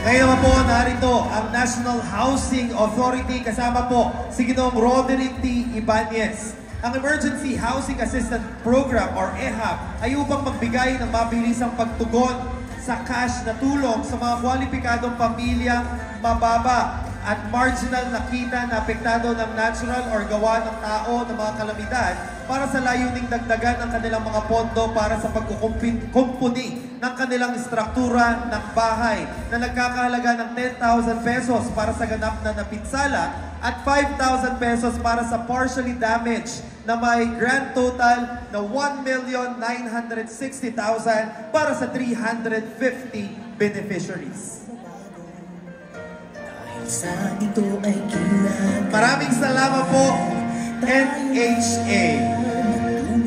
B: Ngayon naman po, narito ang National Housing Authority. Kasama po si Ginoong Roderick T. Ibanez. Ang Emergency Housing Assistance Program or EHAP ay upang magbigay ng mabilisang pagtugon sa cash na tulong sa mga kwalipikadong pamilya mababa at marginal na kita na apektado ng natural or gawa ng tao ng mga kalamidad para sa layuning dagdagan ng kanilang mga pondo para sa pagkukumpuni ng kanilang struktura ng bahay na nagkakahalaga ng 10,000 pesos para sa ganap na napinsala at 5,000 pesos para sa partially damaged na may grand total na 1,960,000 para sa 350 beneficiaries.
I: Sa ito ay ginagawa.
B: Maraming salamat po, NHA.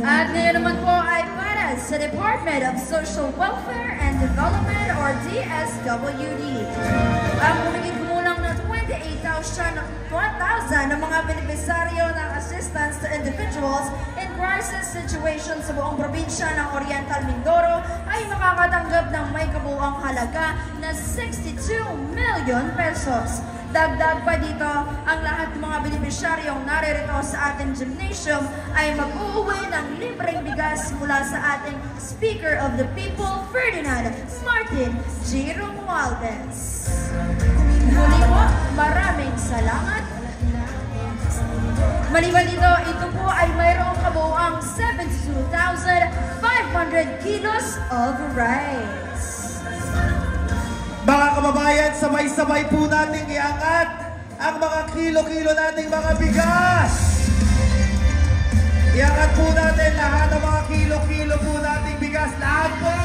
A: At ngayon naman po ay para sa Department of Social Welfare and Development or DSWD. Ang humigit kumulang na 28,000 ng mga benepisaryo ng assistance to individuals in crisis situations sa buong probinsya ng Oriental Mindoro ay makakatanggap ng may kabuuang halaga na 62 million pesos. Dagdag pa dito, ang lahat ng mga benepisyaryong naririto sa ating gymnasium ay mag-uuwi ng libreng bigas mula sa ating Speaker of the People, Ferdinand Martin G. Romualdez. Muli po, maraming salamat. Maliban dito, ito po ay mayroong kabuuang 72,500 kilos of rice.
B: Mga kababayan, sabay-sabay po nating iangat ang mga kilo-kilo nating mga bigas. Iangat po natin lahat ng mga kilo-kilo po nating bigas. Lahat po,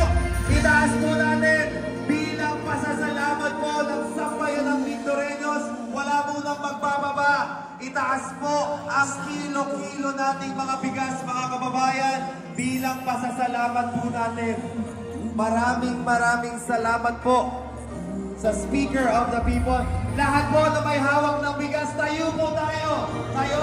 B: itaas po natin bilang pasasalamat po ng sambayan ng Mindoreños. Wala munang magbababa. Itaas po ang kilo-kilo nating mga bigas, mga kababayan, bilang pasasalamat po natin. Maraming salamat po sa Speaker of the People. Lahat po na may hawak ng bigas, tayo po tayo. Tayo.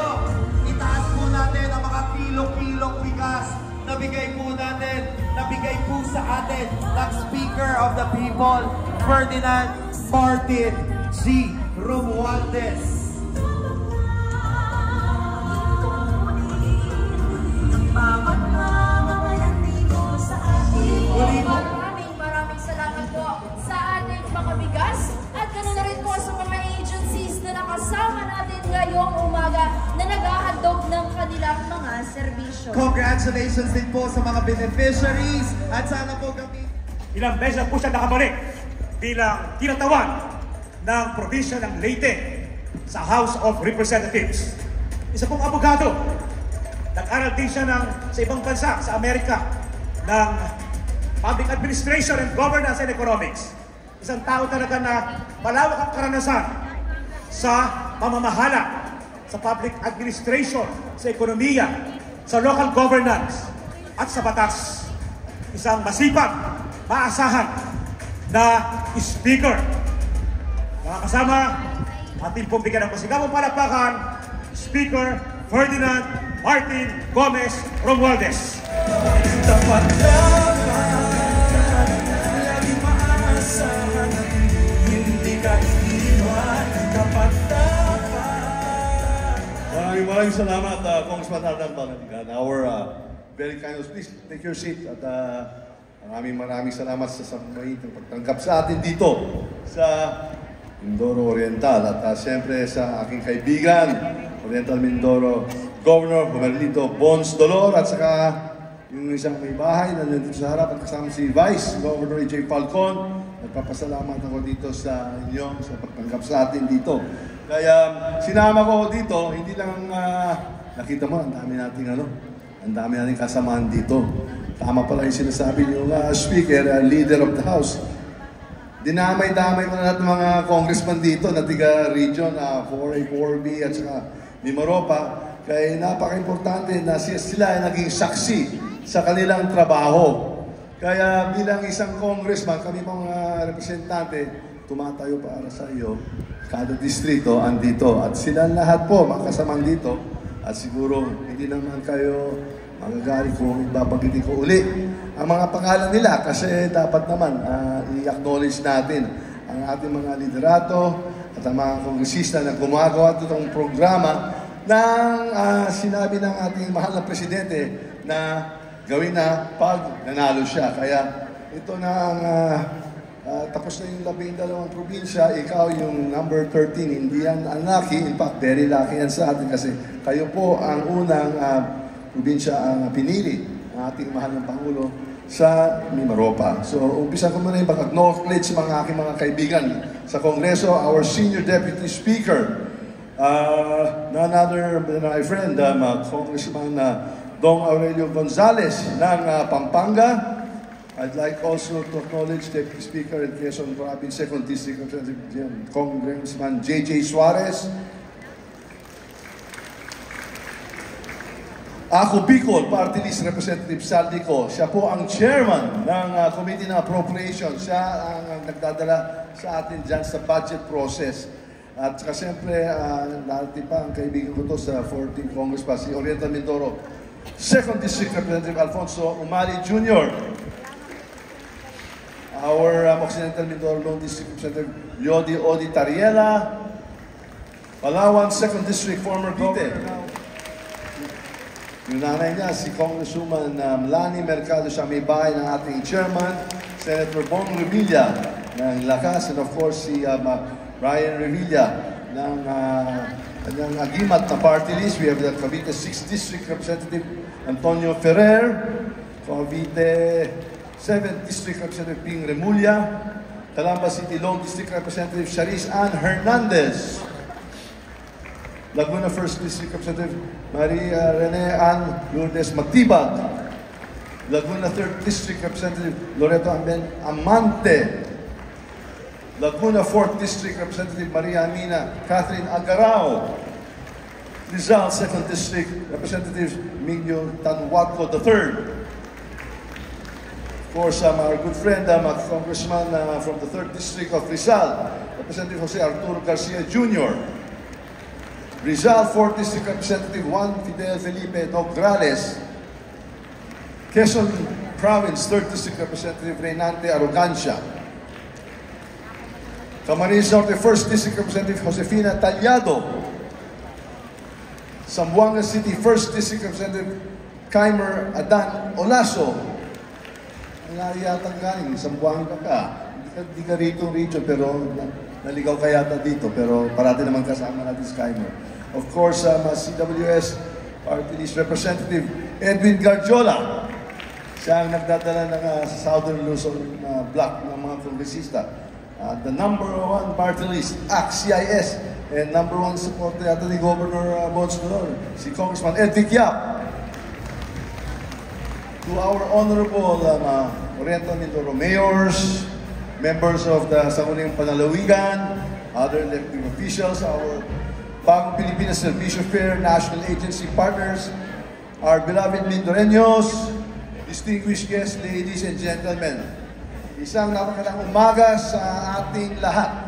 B: Itaas po natin ang mga kilo-kilong bigas na bigay po natin, na bigay po sa atin ng Speaker of the People, Ferdinand Martin G. Romualdez.
A: Maraming salamat po sa ating mga bigas at ganoon na rin po sa mga agencies na nakasama natin ngayong umaga na naghahandog ng kanilang mga serbisyo.
B: Congratulations din po sa mga beneficiaries at sana po kami.
J: Ilang beses po siya nakabalik bilang tinatawan ng probinsya ng Leyte sa House of Representatives. Isa pong abogado. Nag-aral din siya sa ibang bansa, sa Amerika, ng Public Administration and Governance and Economics. Isang tao talaga na malawak ang karanasan sa pamamahala, sa public administration, sa ekonomiya, sa local governance, at sa batas. isang masipag, maasahan na speaker. Mga kasama, ating pong bigyan ng masigabong palakpakan, Speaker Ferdinand Martin Gomez Romualdez.
I: Tapat dapat, lagi maasahan, hindi ka iiwan. Tapat dapat.
K: Maraming salamat, Congressman Ardan Panganiban. Our very kind of, please take your seat at maraming salamat sa samay ng pagtanggap sa atin dito sa Mindoro Oriental at siyempre sa aking kaibigan Oriental Mindoro Governor Romelito Bons Dolor at saka yung isang may bahay na nandito sa harap at kasama si Vice Governor E.J. Falcon. Nagpapasalamat ako dito sa inyo sa pagtanggap sa atin dito. Kaya sinama ko dito, hindi lang nakita mo, ang dami nating kasamaan dito. Tama pala yung sinasabi yung speaker, leader of the house. Dinamay-damay ko na lahat ng mga congressman dito na tiga-region, 4A, 4B at saka Mimaropa. Kaya napaka-importante na sila ay naging saksi sa kanilang trabaho. Kaya bilang isang congressman, kami mga representante, tumatayo para sa iyo. Kada distrito andito. At sila lahat po, makasamang dito. At siguro, hindi naman kayo magagalit kung ibabagitin ko uli ang mga pangalan nila kasi dapat naman i-acknowledge natin ang ating mga liderato at ang mga kongresista na gumagawa itong programa ng sinabi ng ating mahal na presidente na gawin na pag nanalo siya. Kaya ito na ang tapos na yung 12 probinsya, ikaw yung number 13, hindi yan unlucky, in fact very lucky yan sa atin kasi kayo po ang unang probinsya ang pinili ng ating mahal ng Pangulo sa Mimaropa. So, umpisa ko muna yung pag-acknowledge mga aking mga kaibigan sa Kongreso, our Senior Deputy Speaker, none other than my friend, Congressman Dong Aurelio Gonzales ng Pampanga. I'd like also to acknowledge Deputy Speaker in Quezon Province, 2nd District Representative Congressman J.J. Suarez. Ako Bicol, Party List Representative Saldico. Siya po ang chairman ng Committee ng Appropriations. Siya ang nagdadala sa atin dyan sa budget process. At saka siyempre, dati pa ang kaibigan ko to sa 14th Congress pa, si Oriental Mindoro. 2nd District Representative Alfonso Umali Jr. Our Occidental Mindoro Lone District Representative Yodi Odi Tariela. Palawan 2nd District former Governor. Yung nanay niya, si Congresswoman Melanie Mercado, siya may bahay ng ating chairman, Senator Bong Revilla ng Lakas, and of course si Ryan Revilla ng kanyang agimat na party list. We have the Cavite 6th District Representative Antonio Ferrer, Cavite 7th District Representative Ping Remulla, Calamba City Lone District Representative Sharice Ann Hernandez, Laguna 1st District Representative Maria Rene Ann Lourdes Matibag, Laguna 3rd District Representative Loreto Amante, Laguna 4th District Representative Maria Amina Catherine Agarao, Rizal 2nd District Representative Migno Tanwatco III. Of course, our good friend, Congressman from the 3rd District of Rizal, Representative Jose Arturo Garcia Jr., Rizal 4th District Representative Juan Fidel Felipe Nograles, Quezon Province 3rd District Representative Reynante Arrogancia, Camarines Norte 1st District Representative Josefina Talyado, Zamboanga City 1st District Representative Kaimer Adan Olaso. Yatang galing, Zamboanga ka. Hindi ka rito region pero naligaw ka yata dito pero parati naman kasama natin si Kaimer. Of course, CWS Party List Representative Edwin Garjola. Siya ang nagdadala ng Southern Luzon block ng mga kongresista. The #1 party list, ACT-CIS, and #1 supporter yata ni Governor Bons Dolor, si Congressman Edvic Yap. To our honorable Oriental Mindoro mayors, members of the Sangguniang Panalawigan, other elected officials, our Bagong Pilipinas Servicio Fair National Agency partners, our beloved Mindoreños, distinguished guests, ladies and gentlemen. Isang napakagandang umaga sa ating lahat.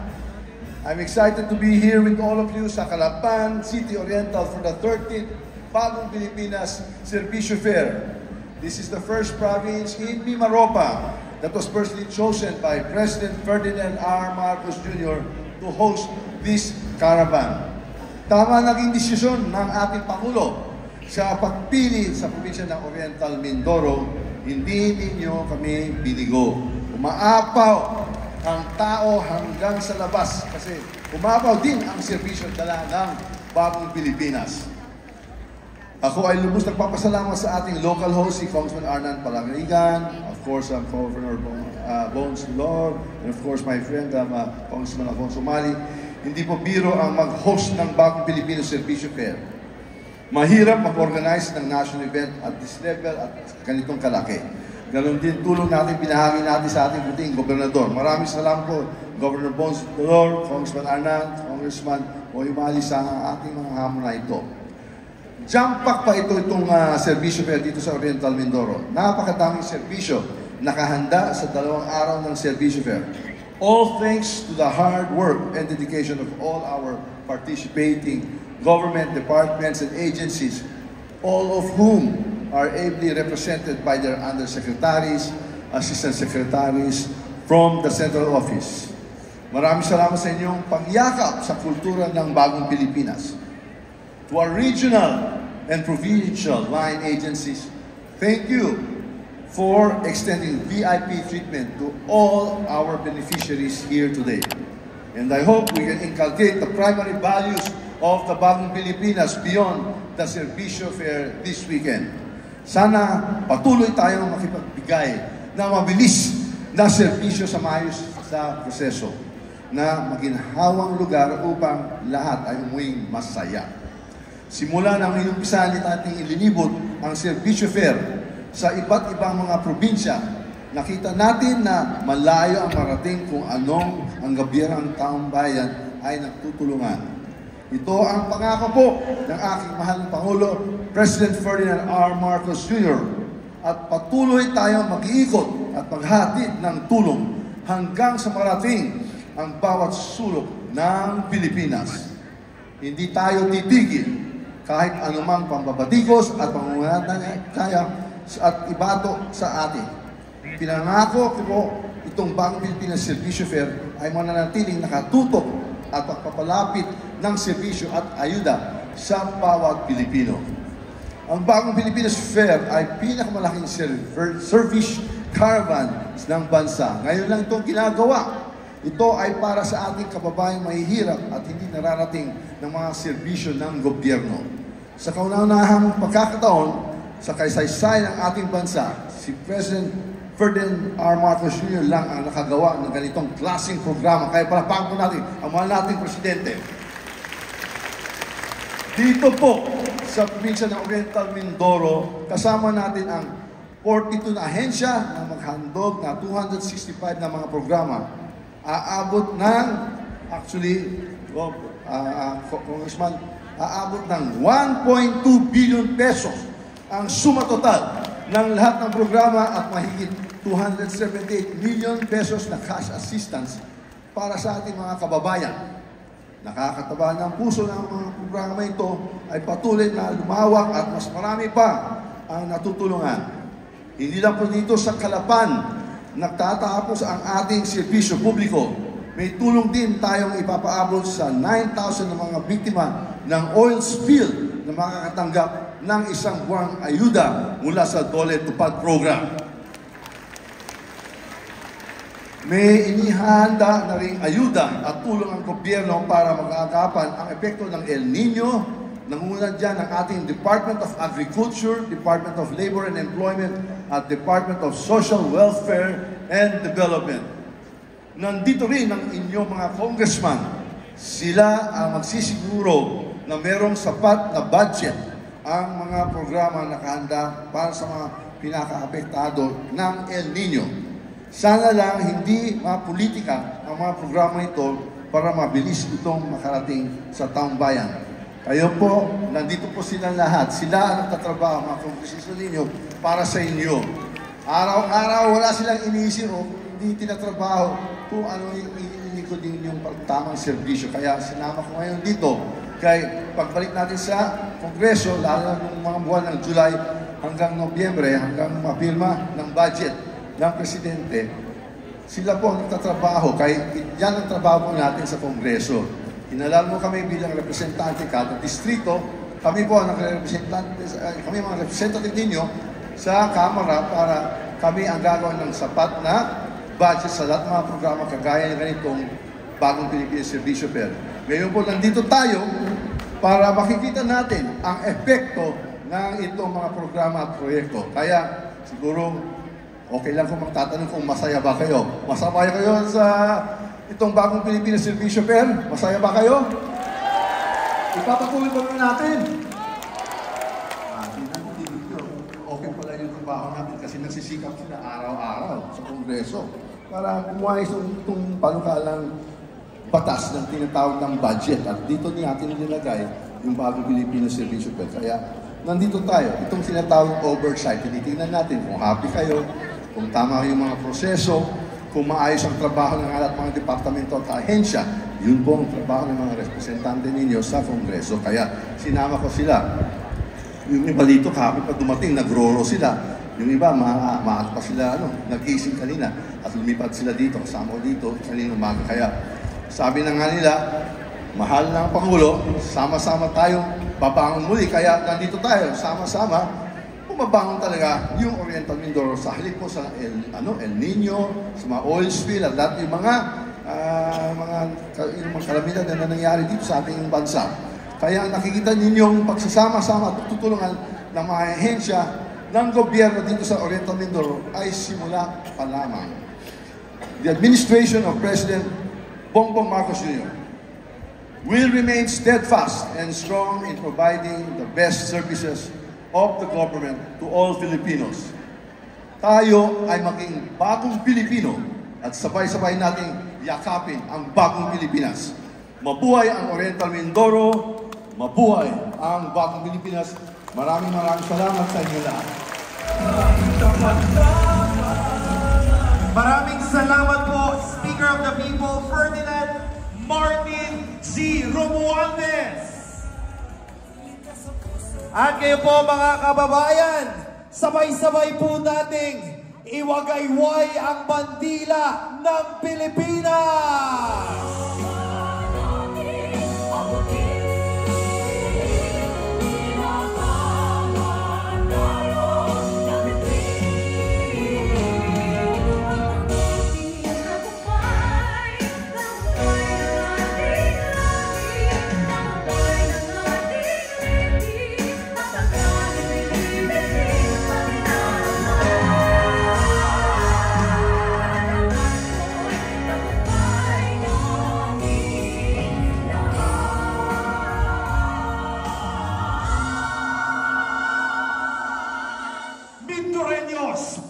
K: I'm excited to be here with all of you sa Calapan City Oriental for the 13th Bagong Pilipinas Servicio Fair. This is the first province in Mimaropa that was personally chosen by President Ferdinand R. Marcos Jr. to host this caravan. Tama naging desisyon ng ating Pangulo sa pagpili sa probinsya ng Oriental Mindoro. Hindi ninyo kami binigo. Umaapaw ang tao hanggang sa labas kasi umaapaw din ang serbisyo dala ng Bagong Pilipinas. Ako ay lubos nagpapasalamat sa ating local host, si Congressman Arnan Palangrigan, of course, Governor Bones Lord, and of course, my friend, Congressman Alfonso Mali. Hindi po biro ang mag-host ng Bagong Pilipino Servicio Fair. Mahirap mag-organize ng national event at this level at ganitong kalaki. Ganon din tulong natin, pinahagi natin sa ating puting gobernador. Maraming salamat po, Governor Bones Lord, Congressman Arnan, Congressman Boy Mali sa ating mga hamon na ito. Jump-pack pa itong servisyo fair dito sa Oriental Mindoro. Napakadaming servisyo nakahanda sa 2 araw ng servisyo fair. All thanks to the hard work and dedication of all our participating government departments and agencies, all of whom are ably represented by their undersecretaries, assistant secretaries from the central office. Maraming salamat sa inyong pagyakap sa kultura ng Bagong Pilipinas. To our regional and provincial line agencies, thank you for extending VIP treatment to all our beneficiaries here today. And I hope we can inculcate the primary values of the Bagong Pilipinas beyond the Servicio Fair this weekend. Sana patuloy tayong makipagbigay na mabilis na serbisyo sa maayos sa proseso na maginhawang lugar upang lahat ay umuwing masaya. Simula nang inumpisahan natin ilinibot ang Servicio Fair sa iba't ibang mga probinsya, nakita natin na malayo ang marating kung anong ang gabyerang taong bayan ay nagtutulungan. Ito ang pangako po ng aking mahal na Pangulo, President Ferdinand R. Marcos Jr. At patuloy tayong mag-iikot at maghatid ng tulong hanggang sa marating ang bawat sulok ng Pilipinas. Hindi tayo titigil kahit anumang pambabatikos at pangungunayan at ibato sa atin. Pinangako ko po itong Bagong Pilipinas Servicio Fair ay mananatiling nakatutok at pagpapalapit ng serbisyo at ayuda sa bawat Pilipino. Ang Bagong Pilipinas Fair ay pinakamalaking service caravan ng bansa. Ngayon lang itong ginagawa. Ito ay para sa ating kababayang mahihirap at hindi nararating ng mga serbisyo ng gobyerno. Sa kauna-unahang pagkakataon, sa kaysaysayan ng ating bansa, si President Ferdinand R. Marcos Jr. lang ang nakagawa ng ganitong klaseng programa. Kaya palapakan po natin ang mahal nating Presidente. Dito po, sa probinsya ng Oriental Mindoro, kasama natin ang 42 na ahensya na maghandog na 265 na mga programa. Aabot ng, Congressman, aabot ng 1.2 billion pesos ang suma total ng lahat ng programa at mahigit 278 million pesos na cash assistance para sa ating mga kababayan. Nakakataba ng puso ng mga programa ito ay patuloy na lumawak at mas marami pa ang natutulungan. Hindi lang po dito sa Calapan nagtatapos ang ating serbisyo publiko. May tulong din tayong ipapaabot sa 9,000 na mga biktima ng oil spill na makakatanggap ng isang buwang ayuda mula sa Dole Tupad Program. May inihanda na ring ayuda at tulong ang gobyerno para mag-aagapan ang epekto ng El Nino. Nangunguna dyan ang ating Department of Agriculture, Department of Labor and Employment at Department of Social Welfare and Development. Nandito rin ang inyong mga congressman. Sila ang magsisiguro na merong sapat na budget ang mga programa nakahanda para sa mga pinaka-apektado ng El Nino. Sana lang hindi mapolitika ang mga programa ito para mabilis itong makarating sa taong bayan. Kayo po, nandito po sila lahat. Sila ang nagtatrabaho, mga kongresista ninyo, para sa inyo. Araw-araw wala silang iniisip o hindi tinatrabaho kung ano yung iniiko din yung tamang serbisyo. Kaya sinama ko ngayon dito. Kaya pagbalik natin sa Kongreso, lalo ng mga buwan ng July hanggang Nobyembre, hanggang mapirma ng budget ng Presidente, sila po ang nagtatrabaho. Kaya yan ang trabaho po natin sa Kongreso. Inalam mo kami bilang representante kada distrito. Kami po ang kami mga representative ninyo sa Kamara para kami ang gagawin ng sapat na budget sa lahat ng mga programa kagaya ng ganitong Bagong Pilipinas Servisyo Fair. Ngayon po nandito tayo para makikita natin ang epekto ng itong mga programa at proyekto. Kaya siguro okay lang kung magtatanong kung masaya ba kayo. Masaya kayo sa itong Bagong Pilipinas Servisyo Fair? Masaya ba kayo? Ipapatuloy pa rin natin. Okay pala yung trabaho natin kasi nagsisikap sila araw-araw sa Kongreso para gumawa itong panukalang batas ng tinatawag ng budget. At dito natin nilagay yung Bagong Pilipinas Servisyo Fair. Kaya nandito tayo. Itong tinatawag oversight. Tinitingnan natin kung happy kayo, kung tama yung mga proseso, kung maayos ang trabaho ng lahat mga departamento at ahensya. Yun po ang trabaho ng mga representante ninyo sa Kongreso. Kaya sinama ko sila. Yung iba dito, kahapon pa dumating, nagroro sila. Yung iba, maaat pa sila, nag-gising kanina. At lumipad sila dito, kasama ko dito, kanina umaga. Kaya sabi na nga nila, mahal ng Pangulo, sama-sama tayong babangon muli. Kaya nandito tayo, sama-sama, bumabangon talaga yung Oriental Mindoro sa halip po sa El Nino, sa mga oil spill at lahat yung mga kalamidad na nangyari dito sa ating bansa. Kaya nakikita ninyong pagsasama-sama at tutulungan ng mga ahensya ng gobyerno dito sa Oriental Mindoro ay simula pa lamang. The administration of President Bongbong Marcos Jr. will remain steadfast and strong in providing the best services of the government to all Filipinos. Tayo ay maging bagong Pilipino at sabay-sabay nating yakapin ang bagong Pilipinas. Mabuhay ang Oriental Mindoro, mabuhay ang bagong Pilipinas. Maraming salamat sa inyo lahat.
B: Maraming salamat po, Speaker of the People, Ferdinand Martin G. Romualdez. At kayo po mga kababayan, sabay-sabay po nating iwagayway ang bandila ng Pilipinas!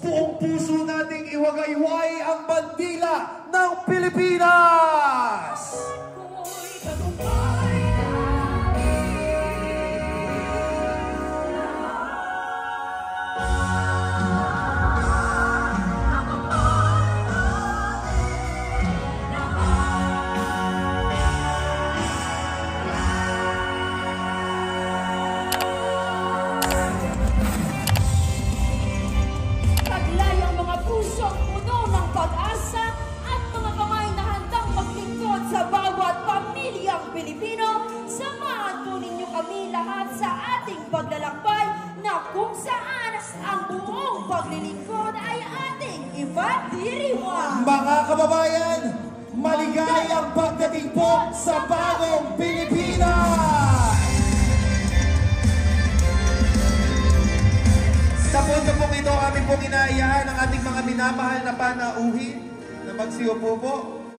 B: Buong puso nating iwagayway ang bandila ng Pilipinas!
A: Paglalakbay na kung saan ang buong paglilingkod ay ating ipagdiriwang.
B: Mga kababayan, maligayang pagdating po sa bagong Pilipinas! Sa punto pong ito, aming pong inaayahan ang ating mga minamahal na panauhin na magsiupo po.